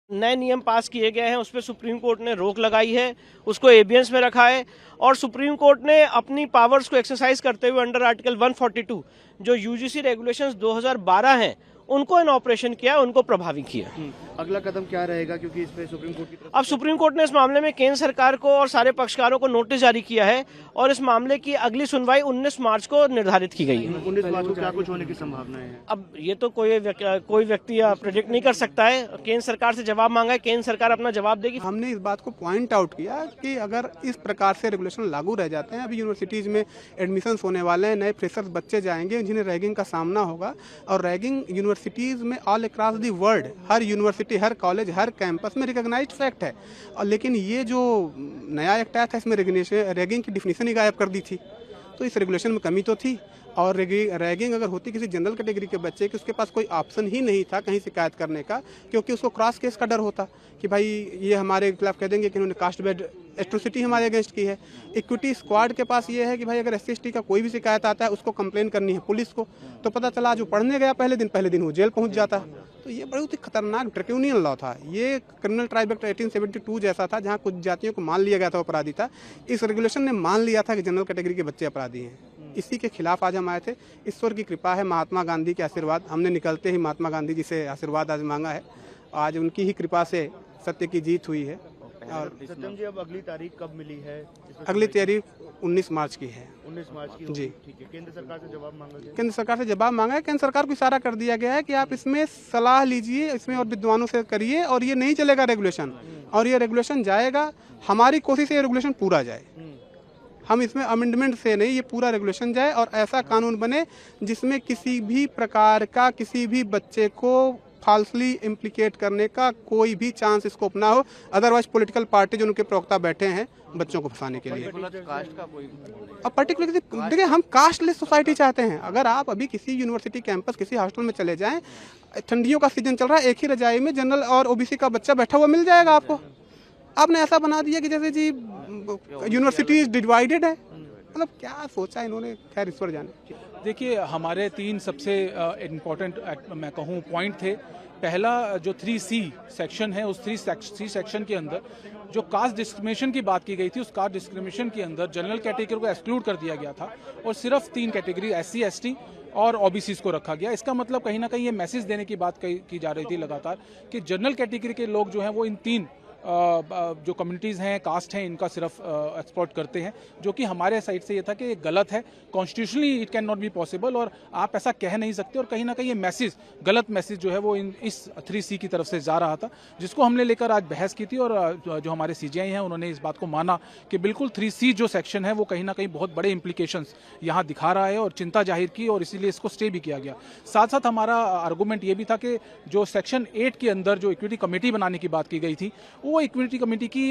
नए नियम पास किए गए हैं, उस पर सुप्रीम कोर्ट ने रोक लगाई है, उसको एबियंस में रखा है और सुप्रीम कोर्ट ने अपनी पावर्स को एक्सरसाइज करते हुए अंडर आर्टिकल 142 जो यूजीसी रेगुलेशंस 2012 हैं उनको इन ऑपरेशन किया, उनको प्रभावी किया। अगला कदम क्या रहेगा, क्योंकि इस पे सुप्रीम कोर्ट की तरफ अब सुप्रीम कोर्ट ने इस मामले में केंद्र सरकार को और सारे पक्षकारों को नोटिस जारी किया है और इस मामले की अगली सुनवाई 19 मार्च को निर्धारित की गई है। 19 मार्च को क्या कुछ होने की संभावना है? अब ये तो कोई व्यक्ति प्रेडिक्ट नहीं कर सकता है। केंद्र सरकार से जवाब मांगा है, केंद्र सरकार अपना जवाब देगी। हमने इस बात को पॉइंट आउट किया कि अगर इस प्रकार से रेगुलेशन लागू रह जाते हैं, अभी यूनिवर्सिटीज़ में एडमिशन्स होने वाले हैं, नए फ्रेशर्स बच्चे जाएंगे जिन्हें रैगिंग का सामना होगा और रैगिंग यूनिवर्सिटीज़ में all across the world, her university, her college, her campus में रिकॉग्नाइज्ड फैक्ट है। और लेकिन ये जो नया एक्ट आया था इसमें रैगिंग की डिफिनीशन ही गायब कर दी थी, तो इस रेगुलेशन में कमी तो थी। और रैगिंग अगर होती किसी जनरल कैटेगरी के बच्चे कि उसके पास कोई ऑप्शन ही नहीं था कहीं शिकायत करने का, क्योंकि उसको क्रॉस केस का डर होता कि भाई ये हमारे खिलाफ कह देंगे कि उन्होंने कास्ट बेड एट्रोसिटी हमारे अगेंस्ट की है। इक्विटी स्क्वाड के पास ये है कि भाई अगर SC/ST का कोई भी शिकायत आता है उसको कंप्लेन करनी है पुलिस को, तो पता चला जो पढ़ने गया पहले दिन वो जेल पहुंच जाता। तो ये बहुत ही खतरनाक ड्रैकोनियन लॉ था। ये क्रिमिनल ट्राइब एक्ट 1872 जैसा था, जहाँ कुछ जातियों को मान लिया गया था अपराधी था। इस रेगुलेशन ने मान लिया था कि जनरल कैटेगरी के बच्चे अपराधी हैं। इसी के खिलाफ आज हम आए थे। ईश्वर की कृपा है, महात्मा गांधी के आशीर्वाद, हमने निकलते ही महात्मा गांधी जी से आशीर्वाद आज मांगा है। आज उनकी ही कृपा से सत्य की जीत हुई है। और सत्यम जी, अब अगली तारीख कब मिली है? अगली तारीख 19 मार्च की है। 19 मार्च की जी, ठीक है। केंद्र सरकार से जवाब मांगा गया? केंद्र सरकार से जवाब मांगा है। केंद्र सरकार को इशारा कर दिया गया है कि आप इसमें सलाह लीजिए, इसमें और विद्वानों से करिए, और ये नहीं चलेगा रेगुलेशन, और ये रेगुलेशन जाएगा। हमारी कोशिश है ये रेगुलेशन पूरा जाए। हम इसमें अमेंडमेंट से नहीं, ये पूरा रेगुलेशन जाए और ऐसा कानून बने जिसमें किसी भी प्रकार का किसी भी बच्चे को फाल्सली इम्प्लीकेट करने का कोई भी चांस स्कोप ना हो। अदरवाइज पॉलिटिकल पार्टी जो उनके प्रवक्ता बैठे हैं बच्चों को फंसाने के लिए। अब पर्टिकुलर देखिए, हम कास्टलेस सोसाइटी चाहते हैं। अगर आप अभी किसी यूनिवर्सिटी कैंपस, किसी हॉस्टल में चले जाएं, ठंडियों का सीजन चल रहा है, एक ही रजाई में जनरल और OBC का बच्चा बैठा हुआ मिल जाएगा आपको। आपने ऐसा बना दिया कि जैसे जी यूनिवर्सिटी डिवाइडेड है। मतलब क्या सोचा इन्होंने, खैर ईश्वर जाने। देखिए, हमारे 3 सबसे इम्पोर्टेंट मैं कहूँ पॉइंट थे। पहला जो 3C सेक्शन है, उस 3C सेक्शन के अंदर जो कास्ट डिस्क्रिमिनेशन की बात की गई थी, उस कास्ट डिस्क्रिमिनेशन के अंदर जनरल कैटेगरी को एक्सक्लूड कर दिया गया था और सिर्फ 3 कैटेगरी SC/ST और OBCs को रखा गया। इसका मतलब कहीं ना कहीं ये मैसेज देने की बात की जा रही थी लगातार कि जनरल कैटेगरी के लोग जो हैं वो इन 3 जो कम्युनिटीज़ हैं, कास्ट हैं, इनका सिर्फ एक्सप्लॉइट करते हैं, जो कि हमारे साइड से ये था कि ये गलत है। Constitutionally it can not be possible और आप ऐसा कह नहीं सकते। और कहीं ना कहीं ये मैसेज, गलत मैसेज जो है वो इस 3C की तरफ से जा रहा था, जिसको हमने लेकर आज बहस की थी। और जो हमारे CJI हैं उन्होंने इस बात को माना कि बिल्कुल 3C जो सेक्शन है वो कहीं ना कहीं बहुत बड़े इंप्लीकेशंस यहाँ दिखा रहा है और चिंता जाहिर की, और इसीलिए इसको स्टे भी किया गया। साथ साथ हमारा आर्गूमेंट ये भी था कि जो सेक्शन 8 के अंदर जो इक्विटी कमेटी बनाने की बात की गई थी, वो इक्विटी कमेटी की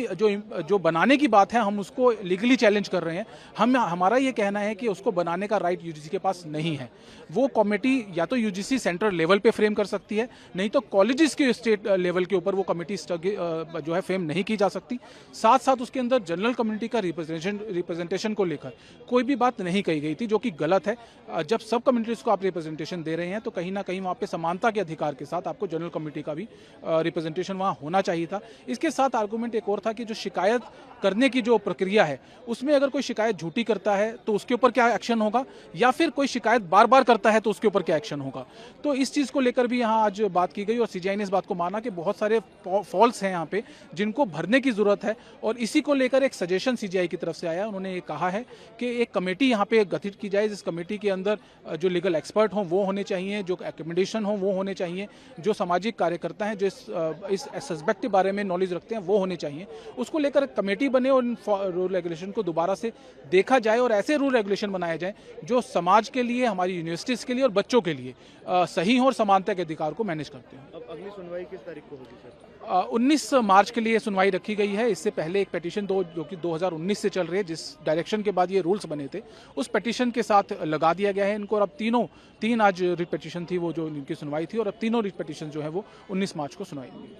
जो बनाने की बात है, हम उसको लीगली चैलेंज कर रहे हैं। हमारा ये कहना है कि उसको बनाने का राइट UGC के पास नहीं है। वो कमेटी या तो UGC सेंट्रल लेवल पे फ्रेम कर सकती है, नहीं तो कॉलेजेस के स्टेट लेवल के ऊपर वो कमेटी जो है फ्रेम नहीं की जा सकती। साथ साथ उसके अंदर जनरल कम्युनिटी का रिप्रेजेंटेशन को लेकर कोई भी बात नहीं कही गई थी, जो कि गलत है। जब सब कम्युनिटीज को आप रिप्रेजेंटेशन दे रहे हैं तो कहीं ना कहीं वहाँ पे समानता के अधिकार के साथ आपको जनरल कम्युनिटी का भी रिप्रेजेंटेशन वहाँ होना चाहिए था। इसके साथ आर्गूमेंट एक और था कि जो शिकायत करने की जो प्रक्रिया है, उसमें अगर कोई शिकायत झूठी करता है तो उसके ऊपर क्या एक्शन होगा, या फिर कोई शिकायत बार बार करता है तो उसके ऊपर क्या एक्शन होगा। तो इस चीज़ को लेकर भी यहाँ आज बात की गई और CJI ने इस बात को माना कि बहुत सारे फॉल्स हैं यहाँ पे जिनको भरने की जरूरत है। और इसी को लेकर एक सजेशन CJI की तरफ से आया। उन्होंने ये कहा है कि एक कमेटी यहाँ पे गठित की जाए, जिस कमेटी के अंदर जो लीगल एक्सपर्ट हों वो होने चाहिए, जो एकोमोडेशन हो वो होने चाहिए, जो सामाजिक कार्यकर्ता हैं जो इस सस्पेक्ट के बारे में नॉलेज रखते हैं वो होने चाहिए। उसको लेकर कमेटी बने और रूल रेगुलेशन को दोबारा से देखा जाए और ऐसे रूल रेगुलेशन बनाए जाए जो समाज के लिए, हमारी यूनिवर्सिटीज़ के लिए और बच्चों के लिए सही हो और समानता के अधिकार को मैनेज करते हैं। अब अगली सुनवाई किस तारीख को होगी सर? 19 मार्च के लिए सुनवाई रखी गई है। इससे पहले एक पिटीशन जो कि 2019 से चल रही है, जिस डायरेक्शन के बाद ये रूल्स बने थे, उस पिटीशन के साथ लगा दिया गया है इनको। और अब तीन आज रिट पिटीशन थी वो जो इनकी सुनवाई थी, और अब तीनों रिट पिटीशन जो है वो 19 मार्च को सुनवाई होगी।